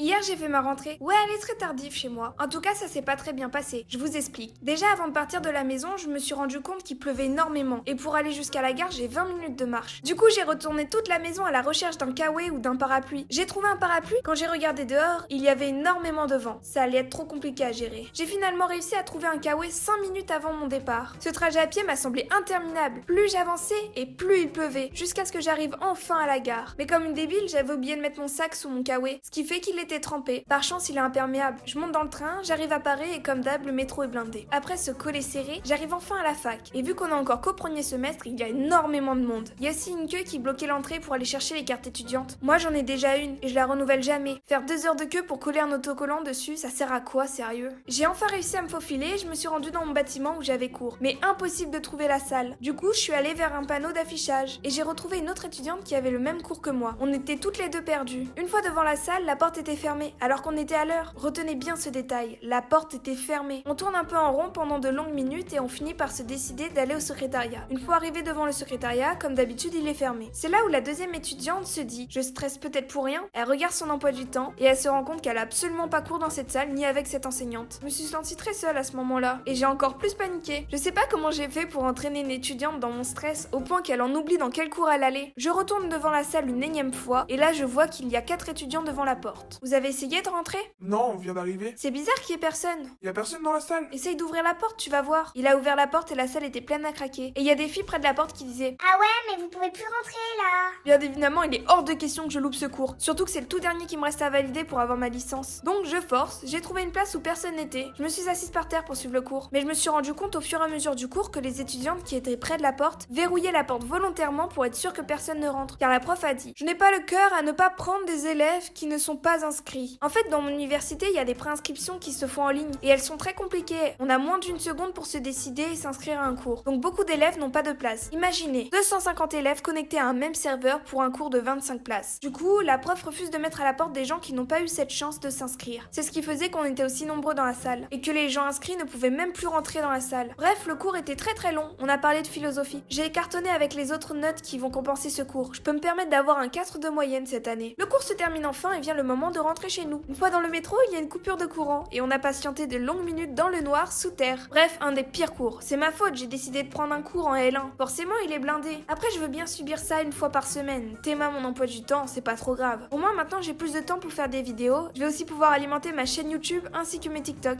Hier j'ai fait ma rentrée. Ouais, elle est très tardive chez moi. En tout cas, ça s'est pas très bien passé. Je vous explique. Déjà avant de partir de la maison, je me suis rendu compte qu'il pleuvait énormément. Et pour aller jusqu'à la gare, j'ai 20 minutes de marche. Du coup, j'ai retourné toute la maison à la recherche d'un kawaii ou d'un parapluie. J'ai trouvé un parapluie. Quand j'ai regardé dehors, il y avait énormément de vent. Ça allait être trop compliqué à gérer. J'ai finalement réussi à trouver un kawaii 5 minutes avant mon départ. Ce trajet à pied m'a semblé interminable. Plus j'avançais et plus il pleuvait. Jusqu'à ce que j'arrive enfin à la gare. Mais comme une débile, j'avais oublié de mettre mon sac sous mon kawaii. Ce qui fait qu'il était trempé. Par chance, il est imperméable. Je monte dans le train, j'arrive à Paris et comme d'hab, le métro est blindé. Après ce collet serré, j'arrive enfin à la fac. Et vu qu'on est encore qu'au premier semestre, il y a énormément de monde. Il y a aussi une queue qui bloquait l'entrée pour aller chercher les cartes étudiantes. Moi, j'en ai déjà une et je la renouvelle jamais. Faire 2 heures de queue pour coller un autocollant dessus, ça sert à quoi, sérieux? J'ai enfin réussi à me faufiler et je me suis rendue dans mon bâtiment où j'avais cours. Mais impossible de trouver la salle. Du coup, je suis allée vers un panneau d'affichage et j'ai retrouvé une autre étudiante qui avait le même cours que moi. On était toutes les deux perdues. Une fois devant la salle, la porte était fermée. Alors qu'on était à l'heure. Retenez bien ce détail, la porte était fermée. On tourne un peu en rond pendant de longues minutes et on finit par se décider d'aller au secrétariat. Une fois arrivé devant le secrétariat, comme d'habitude, il est fermé. C'est là où la deuxième étudiante se dit « Je stresse peut-être pour rien ?» Elle regarde son emploi du temps et elle se rend compte qu'elle a absolument pas cours dans cette salle ni avec cette enseignante. Je me suis sentie très seule à ce moment-là et j'ai encore plus paniqué. Je sais pas comment j'ai fait pour entraîner une étudiante dans mon stress au point qu'elle en oublie dans quel cours elle allait. Je retourne devant la salle une énième fois et là je vois qu'il y a 4 étudiants devant la porte. Vous avez essayé de rentrer ? Non, on vient d'arriver. C'est bizarre qu'il y ait personne. Y a personne dans la salle. Essaye d'ouvrir la porte, tu vas voir. Il a ouvert la porte et la salle était pleine à craquer. Et il y a des filles près de la porte qui disaient Ah ouais, mais vous pouvez plus rentrer là. Bien évidemment, il est hors de question que je loupe ce cours. Surtout que c'est le tout dernier qui me reste à valider pour avoir ma licence. Donc je force, j'ai trouvé une place où personne n'était. Je me suis assise par terre pour suivre le cours. Mais je me suis rendu compte au fur et à mesure du cours que les étudiantes qui étaient près de la porte verrouillaient la porte volontairement pour être sûre que personne ne rentre. Car la prof a dit « Je n'ai pas le cœur à ne pas prendre des élèves qui ne sont pas inscrits. » En fait, dans mon université, il y a des préinscriptions qui se font en ligne et elles sont très compliquées. On a moins d'une seconde pour se décider et s'inscrire à un cours. Donc beaucoup d'élèves n'ont pas de place. Imaginez, 250 élèves connectés à un même serveur pour un cours de 25 places. Du coup, la prof refuse de mettre à la porte des gens qui n'ont pas eu cette chance de s'inscrire. C'est ce qui faisait qu'on était aussi nombreux dans la salle et que les gens inscrits ne pouvaient même plus rentrer dans la salle. Bref, le cours était très très long. On a parlé de philosophie. J'ai cartonné avec les autres notes qui vont compenser ce cours. Je peux me permettre d'avoir un 4 de moyenne cette année. Le cours se termine enfin et vient le moment de rentrer chez nous. Une fois dans le métro, il y a une coupure de courant et on a patienté de longues minutes dans le noir sous terre. Bref, un des pires cours. C'est ma faute, j'ai décidé de prendre un cours en L1. Forcément, il est blindé. Après, je veux bien subir ça une fois par semaine. Théma mon emploi du temps, c'est pas trop grave. Au moins maintenant, j'ai plus de temps pour faire des vidéos. Je vais aussi pouvoir alimenter ma chaîne YouTube ainsi que mes TikTok.